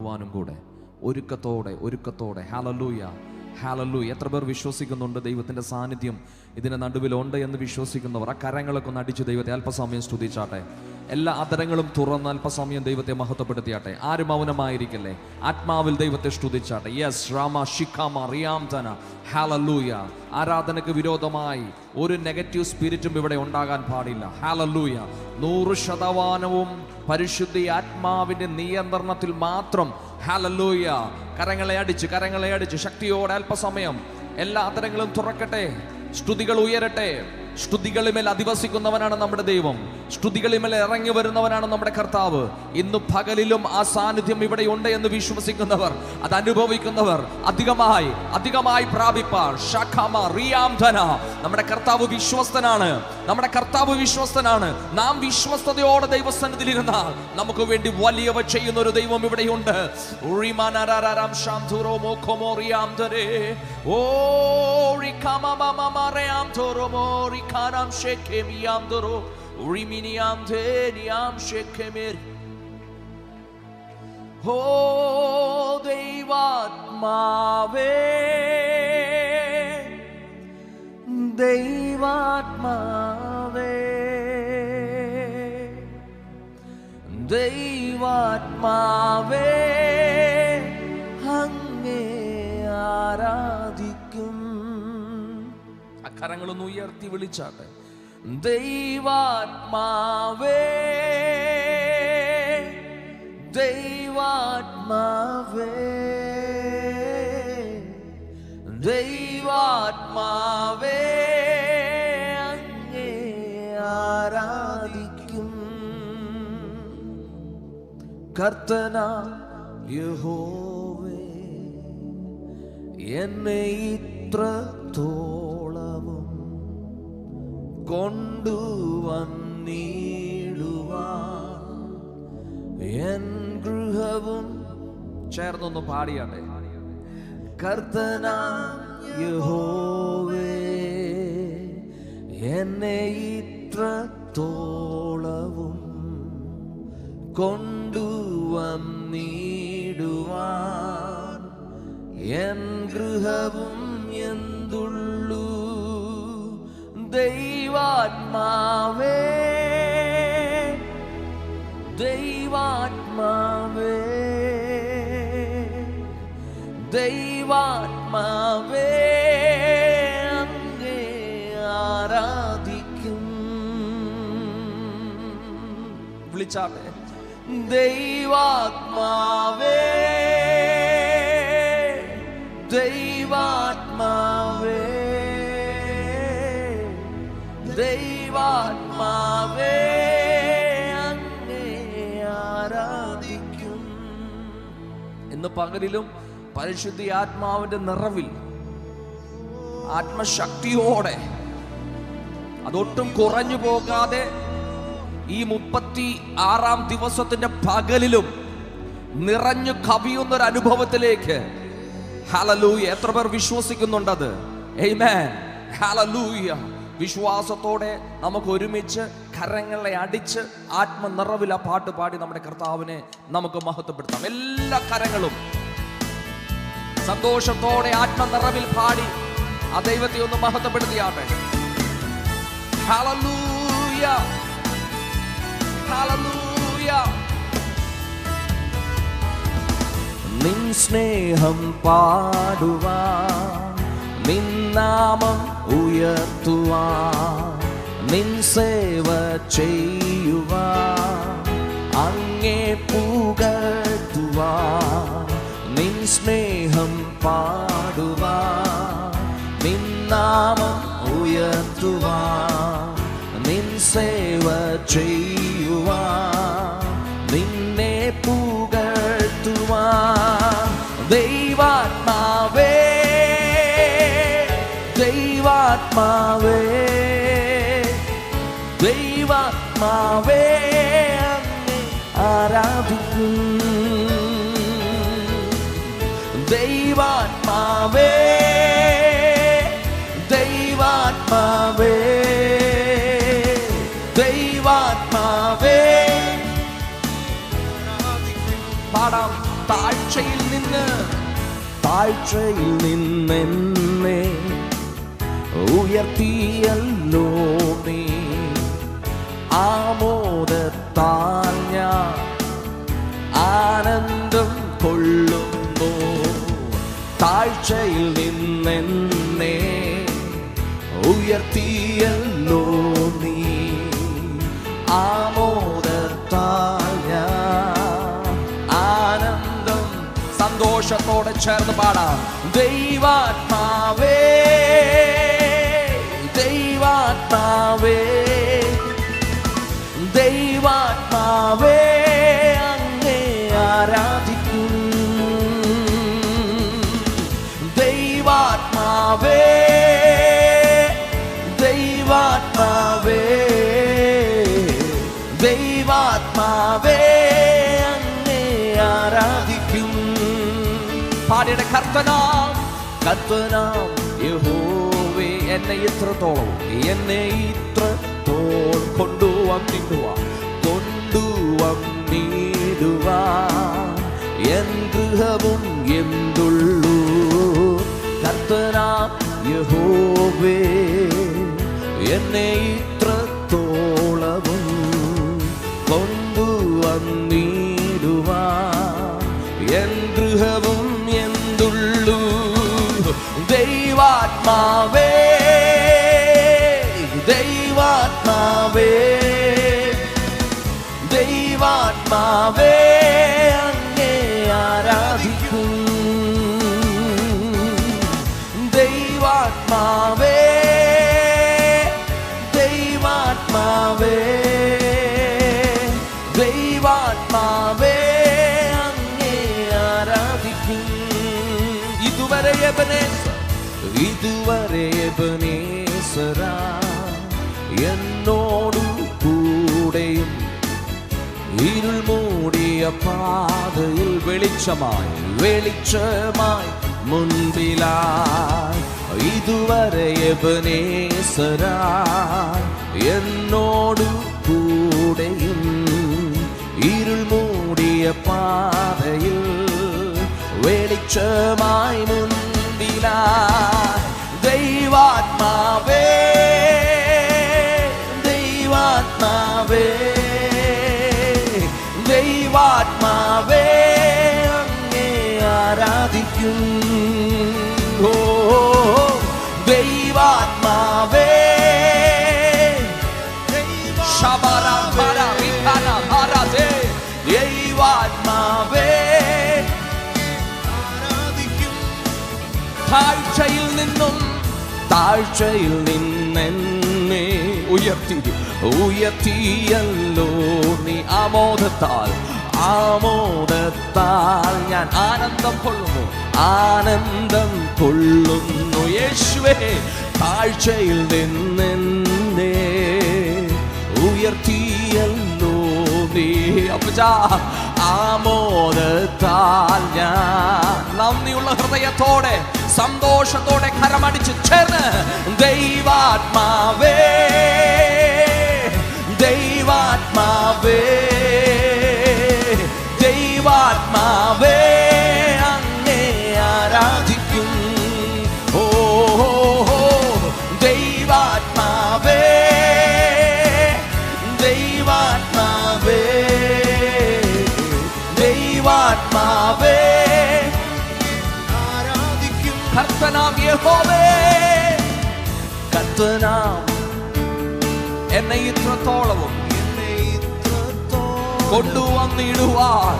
പാടുവാനും കൂടെ ഒരുക്കത്തോടെ hallelujah hallelujah. എത്ര പേർ വിശ്വസിക്കുന്നുണ്ട് ദൈവത്തിൻ്റെ സാന്നിധ്യം ഇതിൻ്റെ നടുവിലുണ്ട് എന്ന് വിശ്വസിക്കുന്നവർ ആ കരങ്ങളൊക്കെ ഒന്ന് അടിച്ച് ദൈവത്തെ അല്പസമയം സ്തുതിച്ചാട്ടെ. എല്ലാ അതരങ്ങളും തുറന്ന് അല്പസമയം ദൈവത്തെ മഹത്വപ്പെടുത്തിയാട്ടെ. ആരും മൗനമായിരിക്കല്ലേ, ആത്മാവിൽ ദൈവത്തെ സ്തുതിച്ചാട്ടെ. യെസ് രാമ ശിഖാമ റിയാംതന ഹല്ലേലൂയ. ആരാധനയ്ക്ക് വിരോധമായി ഒരു നെഗറ്റീവ് സ്പിരിറ്റും ഇവിടെ ഉണ്ടാകാൻ പാടില്ല. ഹല്ലേലൂയ. 100% പരിശുദ്ധി ആത്മാവിന്റെ നിയന്ത്രണത്തിൽ മാത്രം. ഹല്ലേലൂയ. കരങ്ങളെ അടിച്ച് ശക്തിയോടെ അല്പസമയം എല്ലാ അതരങ്ങളും തുറക്കട്ടെ. സ്തുതികൾ ഉയരട്ടെ. സ്തുതികളിന്മേൽ അധിവസിക്കുന്നവനാണ് നമ്മുടെ ദൈവം. സ്തുതികളിന്മേൽ ഇറങ്ങി വരുന്നവനാണ് നമ്മുടെ കർത്താവ്. ഇന്ന് പകലിലും ആ സാന്നിധ്യം ഇവിടെ ഉണ്ട് എന്ന് വിശ്വസിക്കുന്നവർ, അത് അനുഭവിക്കുന്നവർ അധികമായി പ്രാപിപ്പാൻ നമ്മുടെ കർത്താവ് വിശ്വസ്തനാണ്. നാം വിശ്വസ്തയോടെ ദൈവസന്നിധിയിൽ ഇരുന്നാൽ നമുക്ക് വേണ്ടി വലിയവ ചെയ്യുന്ന ഒരു ദൈവം ഇവിടെയുണ്ട്. Karam shekemiam doro uriminiam deniam shekemer ho devatmave hange aradhikum. കരങ്ങളൊന്ന് ഉയർത്തി വിളിച്ചാട്ടെ. ദൈവാത്മാവേ അങ്ങേ ആരാധിക്കും. കർത്തനാം യഹോവേ എന്നെ ഇത്രത്തോളവും കൊണ്ടുവന്നിടുവാൻ എൻ ഗൃഹവും. ചേർന്നൊന്ന് പാടിയാട്ടെ. കർത്തനാം യഹോവേ എന്നെ ഇത്രത്തോളവും കൊണ്ടുവന്നിടുവാൻ എൻ ഗൃഹവും എന്തുള്ളൂ. ദൈവാത്മാവേ അങ്ങേ ആരാധിക്കും. വിളിച്ചാട്ടെ. ദൈവാത്മാവേ അങ്ങേ ആരാധിക്കും. ഇന്ന് പകലിലും പരിശുദ്ധ ആത്മാവിന്റെ നിറവിൽ ആത്മശക്തിയോടെ അതൊട്ടും കുറഞ്ഞു പോകാതെ ഈ 36 ദിവസത്തിന്റെ പകലിലും നിറഞ്ഞു കവിയുന്നൊരു അനുഭവത്തിലേക്ക്. ഹല്ലേലൂയ. എത്ര പേർ വിശ്വസിക്കുന്നുണ്ടത്? ആമേൻ. ഹല്ലേലൂയ. വിശ്വാസത്തോടെ നമുക്ക് ഒരുമിച്ച് കരങ്ങളെ അടിച്ച് ആത്മനിറവിൽ ആ പാട്ട് പാടി നമ്മുടെ കർത്താവിനെ നമുക്ക് മഹത്വപ്പെടുത്താം. എല്ലാ കരങ്ങളും സന്തോഷത്തോടെ ആത്മനിറവിൽ പാടി ആ ദൈവത്തെ ഒന്ന് മഹത്വപ്പെടുത്തിയാട്ടെ. Hallelujah hallelujah. നിൻ സ്നേഹം പാടുവാൻ, നിൻ നാമം ഉയർത്തുവാൻ, നിൻ സേവ ചെയ്യുവാൻ, അങ്ങേ പുകഴ്ത്തുവാൻ, നിൻ സ്നേഹം പാടുവാൻ, നിൻ നാമം ഉയർത്തുവാൻ, നിൻ സേവ ചെയ്യുവാൻ, നിന്നെ പുകഴ്ത്തുവാൻ. ദൈവാത്മാവേ അങ്ങേ ആരാധിക്കും. ദൈവാത്മാവേ പാടാം. താഴ് താഴ്ചയിൽ നിന്നെന്നെ ഉയർത്തിയല്ലോ നീ. ആമോദത്താൽ ഞാൻ ആനന്ദം കൊള്ളുന്നു. താഴ്ചയിൽ നിന്നെന്നെ ഉയർത്തിയല്ലോ നീ. ആമോദത്താൽ ഞാൻ ആനന്ദം. സന്തോഷത്തോടെ ചേർന്ന് പാടാം. ദൈവാത്മാവേ ദൈവാത്മാവേ ദൈവാത്മാവേ അങ്ങേ ആരാധിക്കും. ദൈവാത്മാവേ ദൈവാത്മാവേ ദൈവാത്മാവേ അങ്ങേ ആരാധിക്കും. പാടിയുടെ കർത്തനാം യഹോവേ എന്നെ ഇത്രത്തോളം കൊണ്ടുവന്നിടുവാൻ എൻ ഗൃഹവും എന്തുള്ളൂ. കർത്തനാം യഹോവേ എന്നെ ഇത്രത്തോളവും കൊണ്ടുവന്നിടുവാൻ എൻ ഗൃഹവും എന്തുള്ളൂ. ദൈവാത്മാവേ ദൈവാത്മാവേ ദൈവാത്മാവേ അങ്ങേ ആരാധിക്കും. ദൈവാത്മാവേ ദൈവാത്മാവേ ദൈവാത്മാവേ അങ്ങേ ആരാധിക്കും. ഇതുവരെ എബനേസരാ എന്നോടു കൂടെയും ഇരുൾ മൂടിയ പാതയിൽ വെളിച്ചമായി മുൻപിലായി. ഇതുവരെ എബനേസരാ എന്നോടു കൂടെയും ഇരുൾ മൂടിയ പാതയിൽ വെളിച്ചമായി മുൻപിലായി. ദൈവാത്മാവേ ദൈവാത്മാവേ ദൈവാത്മാവേ അങ്ങേ ആരാധിക്കും. ഓ ദൈവാത്മാവേ ദൈവാത്മാവേ താഴ്ചയിൽ നിന്നെന്നെ ഉയർത്തിയല്ലോ നീ. ആമോദത്താൽ ഞാൻ ആനന്ദം കൊള്ളുന്നു. യേശുവേ താഴ്ചയിൽ നിന്നെന്നെ ഉയർത്തിയല്ലോ നീ. അപ്പച്ചാ ആമോദത്താൽ ഞാൻ നന്ദിയുള്ള ഹൃദയത്തോടെ സന്തോഷത്തോടെ കരമടിച്ച് ചേർന്ന് ദൈവാത്മാവേ ദൈവാത്മാവേ ദൈവാത്മാവേ അങ്ങേ ആരാധിക്കും. ഓ ദൈവാത്മാവേ ദൈവാത്മാവേ ദൈവാത്മാവേ കർത്തനാം യഹോവേ കർത്തനാം എന്നെ ഇത്രത്തോളവും കൊണ്ടുവന്നിടുവാൻ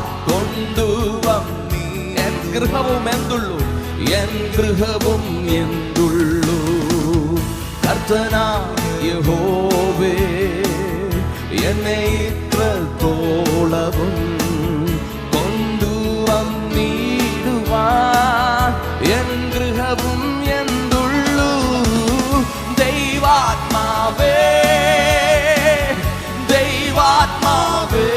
എൻ ഗൃഹവും എന്തുള്ളൂ. കർത്തനാം യഹോവേ എന്നെ ഇത്രത്തോളവും കൊണ്ടുവന്നിടുവാൻ എൻ ഗൃഹവും എന്തുള്ളൂ. ദൈവാത്മാവേ ദൈവാത്മാവേ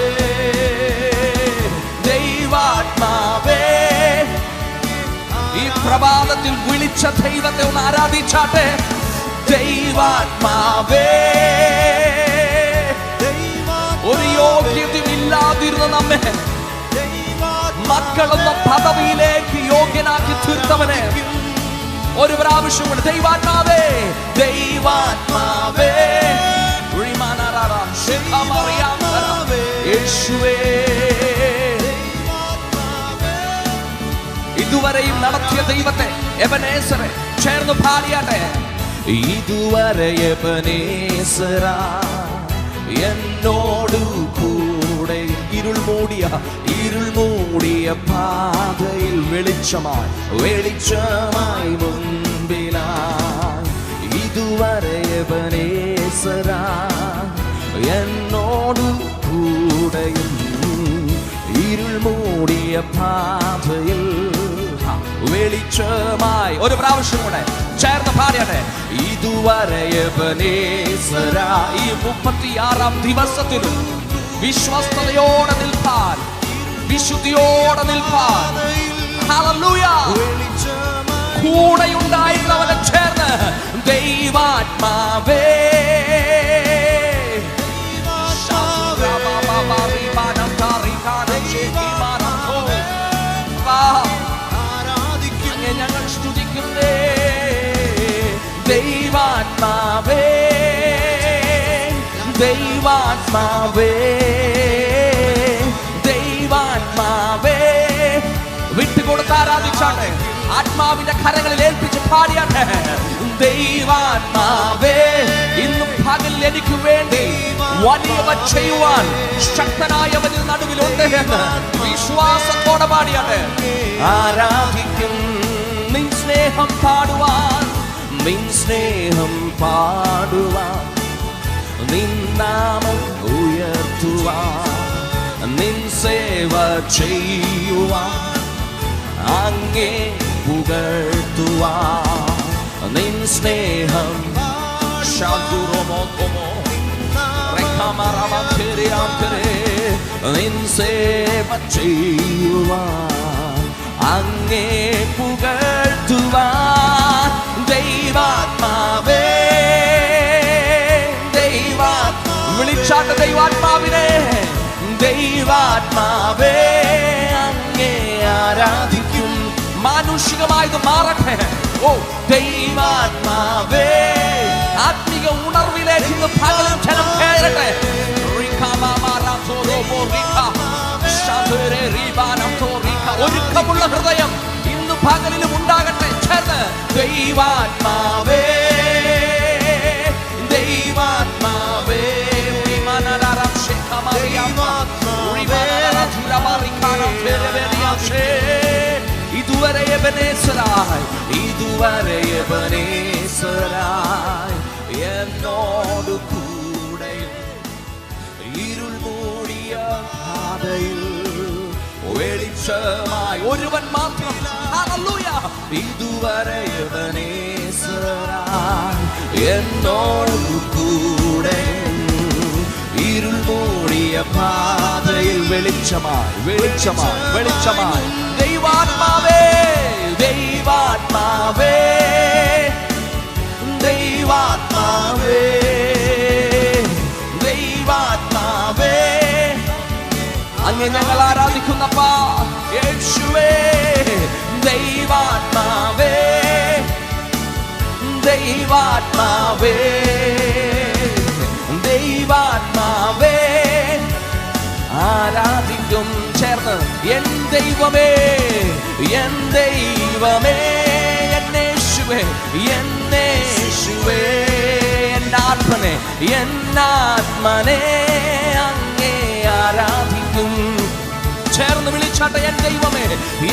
ദൈവാത്മാവേ ഈ പ്രഭാതത്തിൽ വിളിച്ച ദൈവത്തെ ഒന്ന് ആരാധിച്ചാട്ടെ. ദൈവാത്മാവേ ഒരു യോഗ്യതയും ഇല്ലാതിരുന്ന നമ്മെ മക്കളെന്ന പദവിയിലേക്ക് യോഗ്യനാക്കി തീർത്തവനെ ഒരു പ്രാവശ്യം കൂടെ ദൈവാത്മാവേ, ദൈവാത്മാവേ, യേശുവേ, ഇതുവരെയും നടത്തിയ ദൈവത്തെ എബനേസറെ ചേർന്ന് പാടിയാട്ടെ. ഇതുവരെ എബനേസറാ എന്നോടു കൂടെ, ഇരുൾ മൂടിയ പാതയിൽ വെളിച്ചമായി മുൻപിലായി. ഇതുവരെ എബനേസറാ എന്നോടു കൂടെയും ഇരുൾ മൂടിയ പാതയിൽ വെളിച്ചമായി. ഒരു പ്രാവശ്യം കൂടെ ചേർന്ന് പാടിയാട്ടെ. ഇതുവരെ എബനേസറാ. ഈ 36-ാം ദിവസത്തിലും വിശ്വസ്തയോടെ നിൽപ്പാൻ, വിശുദ്ധിയോടെ നിൽപ്പാൻ, ഹല്ലേലൂയ, കൂടെയുണ്ടായിരുന്നവനെ ചേർന്ന് ദൈവാത്മാവേ, ഞങ്ങൾ സ്തുതിക്കുന്നേ. ദൈവാത്മാവേ, ദൈവാത്മാവേ, ദൈവാത്മാവേ, വിട്ടുകൊടുത്ത് ആരാധിച്ചാട്ടെ. ആത്മാവിന്റെ കരങ്ങളിൽ ഏൽപ്പിച്ച് പാടിയാട്ടെ. ദൈവാത്മാവേ, ഇന്നും പകലിൽ എനിക്ക് വേണ്ടി വലിയവ ചെയ്യുവാൻ ശക്തനായവനിൽ നടുവിലുണ്ട് എന്ന് വിശ്വാസത്തോടെ പാടിയാട്ടെ. ആരാധിക്കും, നിൻ സ്നേഹം പാടുവാൻ, നിൻ സ്നേഹം പാടുവാൻ, നിൻ നാമം ഉയർത്തുവാൻ, നിൻ സേവ ചെയ്യുവാൻ, അങ്ങേ പുകഴ്ത്തുവാൻ, നിൻ സ്നേഹം നിൻ സേവ ചെയ്യുവാൻ, അങ്ങേ പുകഴ്ത്തുവാൻ. ദൈവാത്മാവേ, വിളിച്ചാട്ട് ദൈവാത്മാവിനെ. ദൈവാത്മാവേ, അങ്ങേ ആരാധിക്കും. മാനുഷികമായത് മാറട്ടെ. ഓ ദൈവാത്മാവേ, ആത്മീയ ഉണർവിലേക്ക് ഇന്ന് പകലും ജനം കയറട്ടെ. ഒരുക്കമുള്ള ഹൃദയം ഇന്ന് പകലിലും ഉണ്ടാകട്ടെ. ചേർന്ന് ദൈവാത്മാവേ, ദൈവാത്മാവേ, ഇതുവരെ എബനേസറായി, ഇതുവരെ എബനേസറായി എന്നോട് കൂടെ ഇരുൾ മൂടിയ പാതയിൽ വെളിച്ചമായി ഒരുവൻ മാത്രം. ഹല്ലേലൂയ. ഇതുവരെ എബനേസറായി എന്നോട് കൂടെ ഇരുൾ മൂടിയ പാതയിൽ വെളിച്ചമായി, വെളിച്ചമായി. ദൈവാത്മാവേ, ദൈവാത്മാവേ, ദൈവാത്മാവേ, ദൈവാത്മാവേ, അങ്ങ് ഞങ്ങൾ ആരാധിക്കുന്നപ്പാ യേശുവേ. ദൈവാത്മാവേ, ദൈവാത്മാവേ, ദൈവാത്മാവേ, ആരാധിക്കും. ചേർന്ന് എൻ ദൈവമേ, എൻ ദൈവമേ, എന്നേശുവേ, എന്നേശുവേ, എന്നാത്മനെ, എന്നാത്മനെ അങ്ങേ ആരാധിക്കും. ചേർന്ന് വിളിച്ചാട്ടെ. എൻ ദൈവമേ,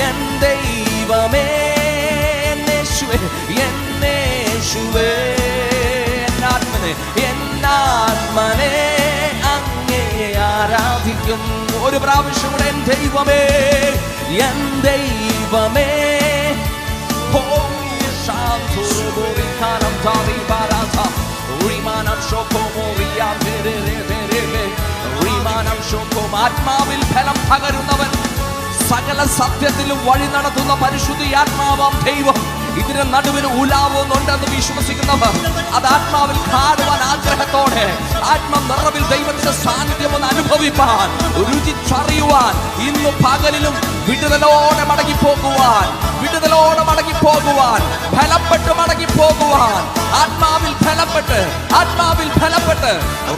എൻ ദൈവമേ, എന്നേശുവേ, എന്നേശുവേ, എന്നാത്മനെ, എന്നാത്മനെ അങ്ങേ ആരാധിക്കും. ഒരു പ്രാവശ്യം കൂടെ. എൻ ദൈവമേ, എൻ ദൈവമേ, ആത്മാവിൽ ഫലം പകരുന്നവൻ, സകല സത്യത്തിലും വഴി നടത്തുന്ന പരിശുദ്ധി ആത്മാവാം ദൈവം ഇതിന് നടുവിൽ ഉലാവുന്നുണ്ടെന്ന് വിശ്വസിക്കുന്നവർ അത് ആത്മാവിൽ കാണുവാൻ ആഗ്രഹത്തോടെ ആത്മ നിറവിൽ ദൈവത്തിന്റെ സാന്നിധ്യം ഒന്ന് അനുഭവിപ്പാൻ, രുചിച്ചറിയുവാൻ, ഇന്ന് പകലിലും വിടുതലോടെ മടങ്ങിപ്പോകുവാൻ, വിടുതലോടെ മടങ്ങിപ്പോകുവാൻ, ഫലപ്പെട്ട് മടങ്ങിപ്പോകുവാൻ, ആത്മാവിൽ ഫലപ്പെട്ട്, ആത്മാവിൽ ഫലപ്പെട്ട്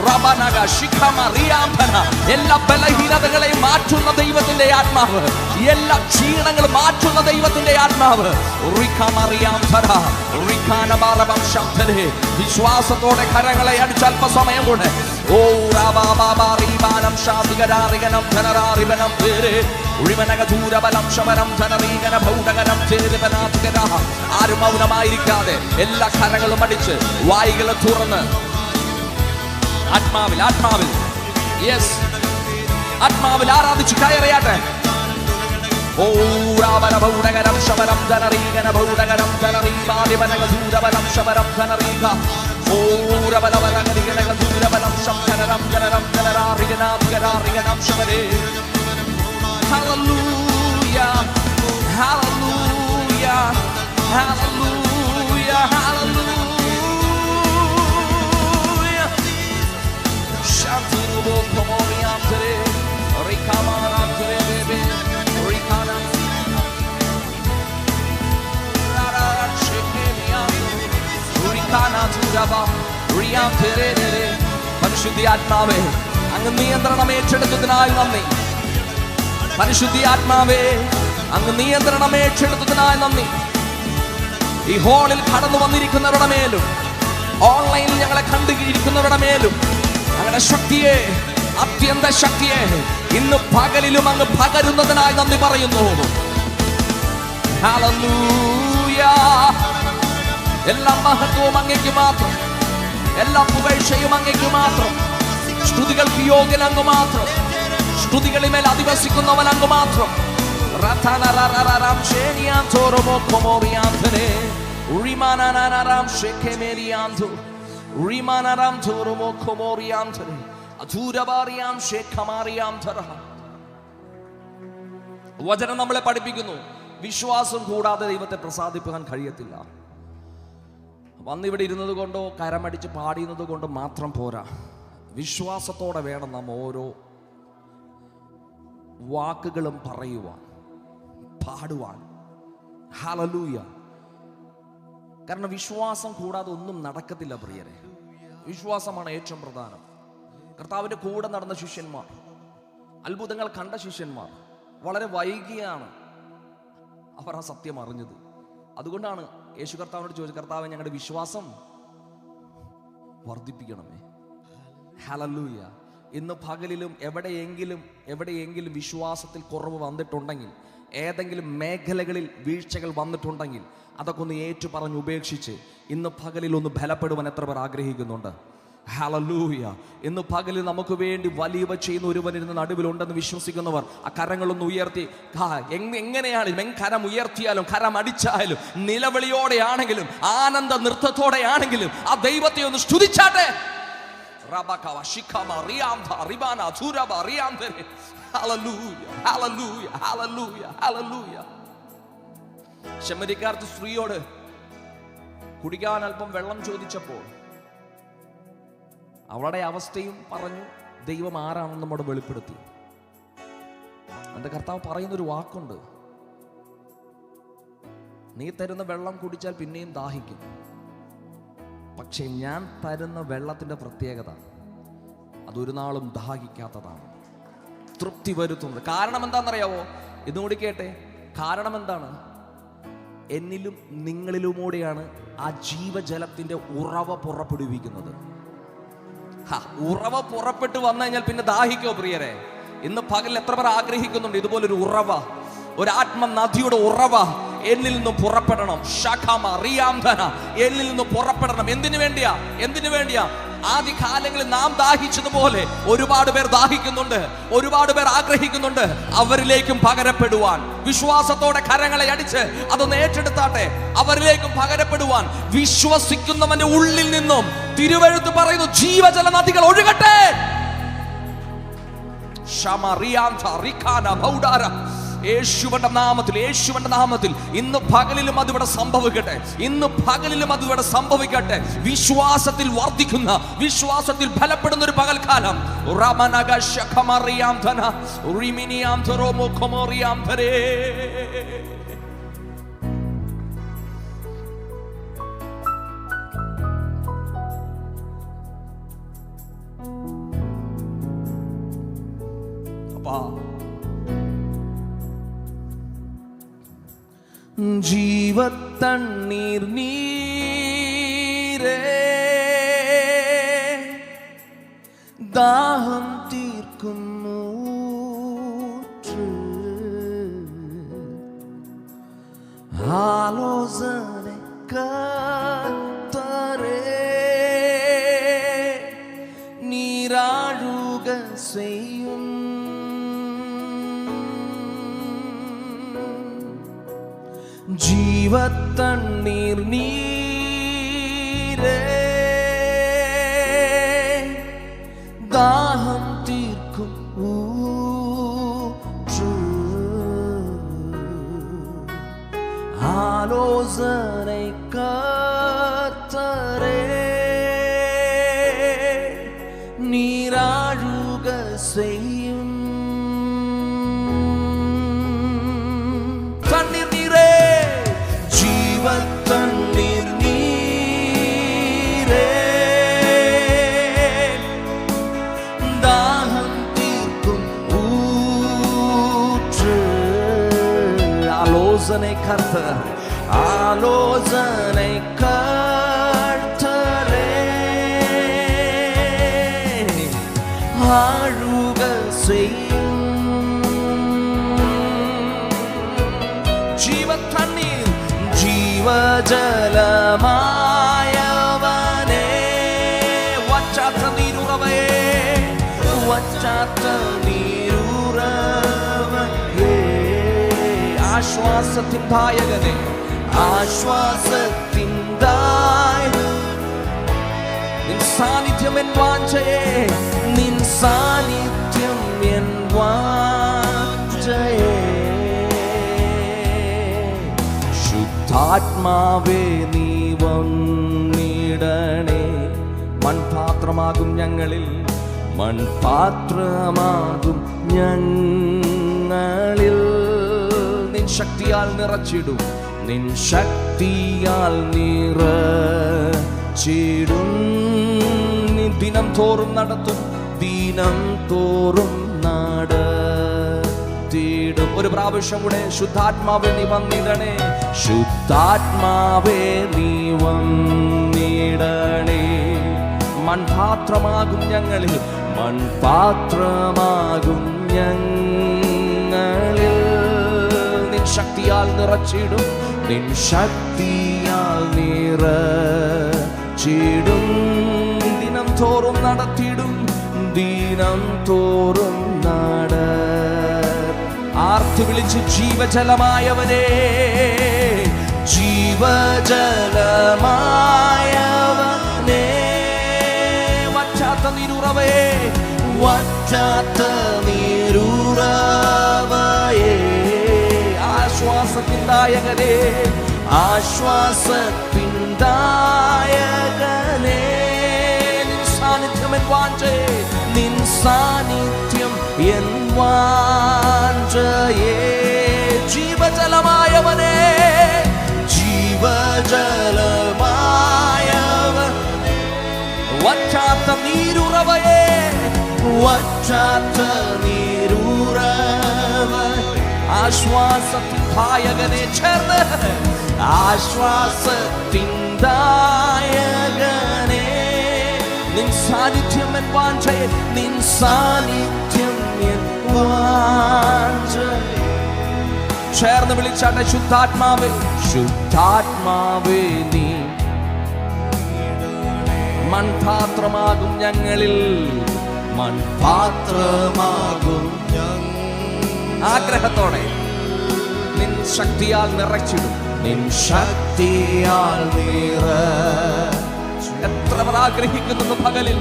റബനഗ ശിഖമ റിയാംബന എല്ലാ ബലഹീനതകളെയും മാറ്റുന്ന ദൈവത്തിന്റെ ആത്മാവ്, എല്ലാ ക്ഷീണങ്ങളും മാറ്റുന്ന ദൈവത്തിന്റെ ആത്മാവ്. വിശ്വാസത്തോടെ കരങ്ങളെ അടിച്ച് അല്പസമയം കൊണ്ട് ഓ രാബാബാബാറിബാനം ശാതികരാറികനം ധനരാറിബനം തേരെ ഉഴിമനക ദൂരബലം ശമനം ധനറീകന ഭൗടകനം ചേരുവനാഥികര. ആരും മൗനമായിരിക്കാതെ എല്ലാ കരങ്ങളും അടിച്ച് വായികളെ തുറന്ന് ആത്മാവിൽ, ആത്മാവിൽ, യെസ്, ആത്മാവിൽ ആരാധിച്ച് കയറിയാട്ടെ. ഓ രാബല ഭൗടകനം ശമനം ധനറീകന ഭൗടകനം ധനറീബാലിബനക ദൂരബലം ശമനം ധനറീക ഓ രബലബലഗരികനക ദൂരബലം ശംധനരം ധനരം ധനരാറികനാഥികരാറികനം ശമരേ. Hallelujah, hallelujah, hallelujah, hallelujah. Shanturubo komoriantere, rikamanantere bebe, rikana. Rara shekemianto, rikana turaba, riantere. പരിശുദ്ധി ആത്മാവേ, അങ്ങ് നിയന്ത്രണം ഏറ്റെടുത്തതിനായി നന്ദി. പരിശുദ്ധി ആത്മാവേ, അങ്ങ് നിയന്ത്രണം ഏറ്റെടുത്തതിനായി നന്ദി. ഈ ഹാളിൽ കടന്നു വന്നിരിക്കുന്നവരുടെ മേലും ഓൺലൈനിൽ ഞങ്ങളെ കണ്ടുകിരിക്കുന്നവരുടെ മേലും അങ്ങനെ ശക്തിയെ, അത്യന്ത ശക്തിയെ ഇന്ന് പകലിലും അങ്ങ് പകരുന്നതിനായി നന്ദി പറയുന്നു. ഹല്ലേലൂയ. എല്ലാ മഹത്വവും അങ്ങേക്ക് മാത്രം, എല്ലാ പുകഴ്ചയും അങ്ങേക്ക് മാത്രം, സ്തുതികൾക്ക് യോഗ്യൻ അങ്ങ് മാത്രം, സ്തുതികളിന്മേൽ അധിവസിക്കുന്നവൻ അങ്ങ് മാത്രം. വചനം നമ്മളെ പഠിപ്പിക്കുന്നു, വിശ്വാസം കൂടാതെ ദൈവത്തെ പ്രസാദിപ്പിക്കാൻ കഴിയത്തില്ല. വന്നിവിടെ ഇരുന്നത് കൊണ്ടോ കരമടിച്ച് പാടിയുന്നത് കൊണ്ടോ മാത്രം പോരാ, വിശ്വാസത്തോടെ വേണം നാം ഓരോ വാക്കുകളും പറയുവാൻ, പാടുവാൻ. ഹല്ലേലൂയ. കാരണം വിശ്വാസം കൂടാതെ ഒന്നും നടക്കത്തില്ല പ്രിയരെ. വിശ്വാസമാണ് ഏറ്റവും പ്രധാനം. കർത്താവിൻ്റെ കൂടെ നടന്ന ശിഷ്യന്മാർ, അത്ഭുതങ്ങൾ കണ്ട ശിഷ്യന്മാർ വളരെ വൈകിയാണ് അവർ ആ സത്യം അറിഞ്ഞത്. അതുകൊണ്ടാണ് യേശു കർത്താവിനോട് ചോദിച്ചത്, കർത്താവേ ഞങ്ങളുടെ വിശ്വാസം വർദ്ധിപ്പിക്കണമേ. ഹല്ലേലൂയ. ഇന്ന് പകലിലും എവിടെയെങ്കിലും വിശ്വാസത്തിൽ കുറവ് വന്നിട്ടുണ്ടെങ്കിൽ, ഏതെങ്കിലും മേഖലകളിൽ വീഴ്ചകൾ വന്നിട്ടുണ്ടെങ്കിൽ അതൊക്കെ ഒന്ന് ഏറ്റു പറഞ്ഞ് ഉപേക്ഷിച്ച് ഇന്ന് പകലിൽ ഒന്ന് ബലപ്പെടുവാൻ എത്ര പേർ ആഗ്രഹിക്കുന്നുണ്ട്? ഹല്ലേലൂയ. ഇന്ന് പകലിൽ നമുക്ക് വേണ്ടി വലിയവ ചെയ്യുന്ന ഒരുവനിരുന്ന് നടുവിലുണ്ടെന്ന് വിശ്വസിക്കുന്നവർ ആ കരങ്ങളൊന്ന് ഉയർത്തി, എങ്ങനെയാണെങ്കിലും, കരം ഉയർത്തിയാലും കരം അടിച്ചാലും നിലവിളിയോടെയാണെങ്കിലും ആനന്ദ നൃത്തത്തോടെയാണെങ്കിലും ആ ദൈവത്തെ ഒന്ന് സ്തുതിച്ചാട്ടെ. ശമരിക്കാരത്തെ സ്ത്രീയോട് കുടിക്കാൻ അല്പം വെള്ളം ചോദിച്ചപ്പോൾ അവളുടെ അവസ്ഥയും പറഞ്ഞു, ദൈവം ആരാണെന്ന് നമ്മോട് വെളിപ്പെടുത്തി. എന്റെ കർത്താവ് പറയുന്നൊരു വാക്കുണ്ട്, നീ തരുന്ന വെള്ളം കുടിച്ചാൽ പിന്നെയും ദാഹിക്കും, പക്ഷെ ഞാൻ തരുന്ന വെള്ളത്തിന്റെ പ്രത്യേകത അതൊരു നാളും ദാഹിക്കാത്തതാണ്, തൃപ്തി വരുത്തുന്നത്. കാരണം എന്താണെന്നറിയാവോ? ഇതുകൂടി കേട്ടെ. കാരണം എന്താണ്? എന്നിലും നിങ്ങളിലുമൂടെയാണ് ആ ജീവജലത്തിന്റെ ഉറവ പുറപ്പെടുവിക്കുന്നത്. ഉറവ പുറപ്പെട്ടു വന്നു കഴിഞ്ഞാൽ പിന്നെ ദാഹിക്കോ പ്രിയരെ? ഇന്ന് പകൽ എത്ര പേർ ആഗ്രഹിക്കുന്നുണ്ട് ഇതുപോലൊരു ഉറവ, ഒരു ആത്മനദിയുടെ ഉറവ എന്നിൽ നിന്ന് പുറപ്പെടണം. ശഖമ റിയാംധന എന്നിൽ നിന്ന് പുറപ്പെടണം. എന്തിനു വേണ്ടിയാ? ആദ്യ കാലങ്ങളിൽ നാം ദാഹിച്ചതുപോലെ ഒരുപാട് പേർ ദാഹിക്കുന്നുണ്ട്, ഒരുപാട് പേർ ആഗ്രഹിക്കുന്നുണ്ട് അവരിലേക്കും പകരപ്പെടുവാൻ. വിശ്വാസത്തോടെ കരങ്ങളെ അടിച്ച് അതൊന്ന് ഏറ്റെടുത്താട്ടെ. അവരിലേക്കും പകരപ്പെടുവാൻ വിശ്വസിക്കുന്നവന്റെ ഉള്ളിൽ നിന്നും തിരുവെഴുത്ത് പറയുന്നു, ജീവജല നദികൾ ഒഴുകട്ടെ. യേശുവിന്റെ നാമത്തിൽ, യേശുവിന്റെ നാമത്തിൽ ഇന്ന് പകലിലും അതിവിടെ സംഭവിക്കട്ടെ. ഇന്ന് പകലിലും അതിവിടെ സംഭവിക്കട്ടെ. വിശ്വാസത്തിൽ വർദ്ധിക്കുന്ന, വിശ്വാസത്തിൽ ബലപ്പെടുന്ന ഒരു പകൽക്കാലം. ജീവത്തണ്ണീർ നീരേ, ദാഹം തീർക്കുന്നു ആലോചന കർത്താരേ, നീരാഴുക ചെയ്യും ജീവത്തണ്ണീർ നീരേ, ദാഹം തീർക്കും ആലോചന കർത്താരേ, നീരാഴുക ചെയ്യും തണ്ണീർ നീരേ, ജീവത്തണ്ണീർ നീരേ, ദാഹം തീർക്കും ഊറ്റ് ആലോചന കർത്താർ, ആലോചന കർത്താരേ, ആഴുക ചെയ്യും ജീവത്തണ്ണീർ, ജീവജലമായവനേ, വറ്റാത്ത നീരുറവേ, വറ്റാത്ത നീരുറവേ, ആശ്വാസത്തിൻ ദായകനേ, ആശ്വാസത്തിൻ നിൻ സാന്നിധ്യം എൻ വാഞ്ചയേ, നിൻ സാന്നിധ്യം എൻ വാഞ്ചയേ, ശുദ്ധാത്മാവേ നീ വന്നിടണേ, മൺപാത്രമാകും ഞങ്ങളിൽ, മൺപാത്രമാകും ഞങ്ങളിൽ, നിൻ ശക്തിയാൽ നിറച്ചിടും, നിൻ ശക്തിയാൽ നിറച്ചിടും, നീ ദിനം തോറും നടത്തും, ദിനം തോറും നടത്തിടും. ഒരു പ്രാവശ്യം കൂടെ, ശുദ്ധാത്മാവേ നീ വന്നിടണേ, ശുദ്ധാത്മാവേ നീ വന്നിടണേ, മൺപാത്രമാകും ഞങ്ങളിൽ, മൺപാത്രമാകും ഞങ്ങളിൽ, നിൻ ശക്തിയാൽ നിറച്ചിടും, നിൻ ശക്തിയാൽ നിറച്ചിടും, ദിനം തോറും നടത്തിയിടും, ദിനം തോറും ആർത്ത് വിളിച്ച് ജീവജലമായവനേ, ജീവജലമായവനേ, വറ്റാത്ത നീരുറവേ, വറ്റാത്ത നീരുറവയേ, ആശ്വാസത്തിൻ ദായകനേ, ആശ്വാസത്തിൻ ദായകനേ, നിൻ സാന്നിധ്യം എൻ വാഞ്ചയേ, നിൻ സാന്നിധ്യം എൻ വാഞ്ചയേ, ജീവജലമായവനേ, ജീവജലമായവനേ, വറ്റാത്ത നീരുറവയേ, വറ്റാത്ത നീരുറവ, ആശ്വാസത്തിൻ ദായകനെ ചേർന്ന്, ആശ്വാസത്തിൻ ദായകനെ, നിൻ സാന്നിധ്യം എൻ വാഞ്ചയേ, നിൻ സാന്നിധ്യം എൻ വാഞ്ചയേ, ചേർന്ന് വിളിച്ചാട്ടെ, ശുദ്ധാത്മാവേ, ശുദ്ധാത്മാവേ നീ മൺപാത്രമാകും ഞങ്ങളിൽ, മൺപാത്രമാകും ആഗ്രഹത്തോടെ, നിൻ ശക്തിയാൽ നിറച്ചിടും, നിൻ ശക്തിയാൽ നിറ, എത്ര പേർ ആഗ്രഹിക്കുന്നു പകലിൽ,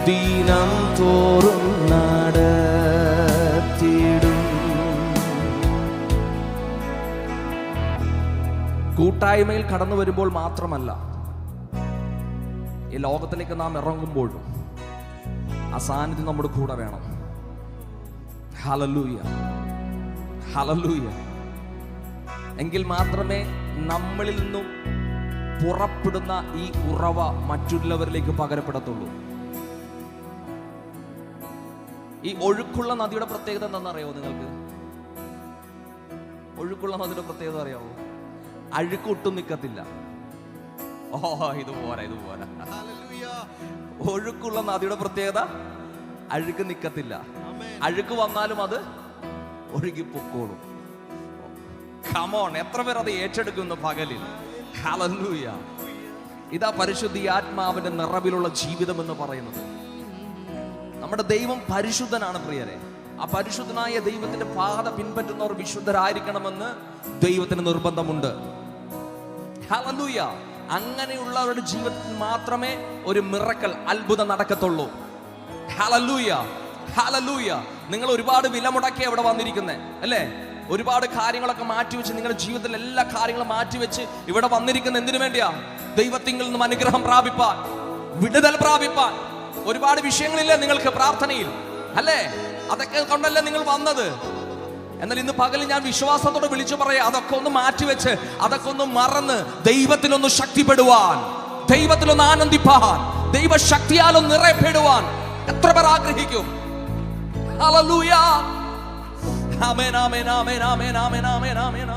ദിനം തോറും നടത്തിടും കൂട്ടായ്മയിൽ കടന്നു വരുമ്പോൾ മാത്രമല്ല, ഈ ലോകത്തിലേക്ക് നാം ഇറങ്ങുമ്പോഴും ആ സാന്നിധ്യം നമ്മുടെ കൂടെ വേണം. Hallelujah, hallelujah. എങ്കിൽ മാത്രമേ നമ്മളിൽ നിന്നും പുറപ്പെടുന്ന ഈ ഉറവ മറ്റുള്ളവരിലേക്ക് പകരപ്പെടത്തുള്ളൂ. ഈ ഒഴുക്കുള്ള നദിയുടെ പ്രത്യേകത എന്താണെന്നറിയാമോ നിങ്ങൾക്ക്? ഒഴുക്കുള്ള നദിയുടെ പ്രത്യേകത അറിയാമോ? അഴുക്ക് ഒട്ടും നിൽക്കത്തില്ല. ഓ, ഇതുപോലെ. ഒഴുക്കുള്ള നദിയുടെ പ്രത്യേകത, അഴുക്ക് നിൽക്കത്തില്ല. അഴുക്ക് വന്നാലും അത് ഒഴുകി പൊക്കോളും. കമോൺ, എത്ര പേർ അത് ഏറ്റെടുക്കുന്നു പകലിൽ? ഹല്ലേലൂയ. ഇതാ പരിശുദ്ധ ആത്മാവിന്റെ നിറവിലുള്ള ജീവിതം എന്ന് പറയുന്നത്. നമ്മുടെ ദൈവം പരിശുദ്ധനാണ് പ്രിയരെ. ആ പരിശുദ്ധനായ ദൈവത്തിന്റെ പാത പിൻപറ്റുന്നവർ വിശുദ്ധരായിരിക്കണമെന്ന് ദൈവത്തിന് നിർബന്ധമുണ്ട്. ഹല്ലേലൂയ. അങ്ങനെയുള്ളവരുടെ ജീവിതത്തിൽ മാത്രമേ ഒരു മിറക്കൽ, അത്ഭുതം നടക്കത്തുള്ളൂ. Hallelujah, hallelujah. നിങ്ങൾ ഒരുപാട് വില മുടക്കി അവിടെ വന്നിരിക്കുന്നേ അല്ലേ? ഒരുപാട് കാര്യങ്ങളൊക്കെ മാറ്റിവെച്ച്, നിങ്ങളുടെ ജീവിതത്തിൽ എല്ലാ കാര്യങ്ങളും മാറ്റിവെച്ച് ഇവിടെ വന്നിരിക്കുന്ന എന്തിനു വേണ്ടിയാ? ദൈവത്തിങ്കിൽ നിന്നും അനുഗ്രഹം പ്രാപിപ്പാൻ, വിടുതൽ പ്രാപിപ്പാൻ. ഒരുപാട് വിഷയങ്ങളില്ലേ നിങ്ങൾക്ക് പ്രാർത്ഥനയിൽ, അല്ലേ? അതൊക്കെ കൊണ്ടല്ലേ നിങ്ങൾ വന്നത്. എന്നാൽ ഇന്ന് പകൽ ഞാൻ വിശ്വാസത്തോടെ വിളിച്ചു പറയാം, അതൊക്കെ ഒന്ന് മാറ്റിവെച്ച്, അതൊക്കെ ഒന്ന് മറന്ന് ദൈവത്തിലൊന്ന് ശക്തിപ്പെടുവാൻ, ദൈവത്തിലൊന്ന് ആനന്ദിപ്പാൻ, ദൈവശക്തിയാലൊന്ന് നിറയപ്പെടുവാൻ എത്ര പേർ ആഗ്രഹിക്കും? ഹല്ലേലൂയ. ആമേൻ, ആമേൻ, ആമേൻ, ആമേൻ, ആമേൻ, ആമേൻ, ആമേൻ.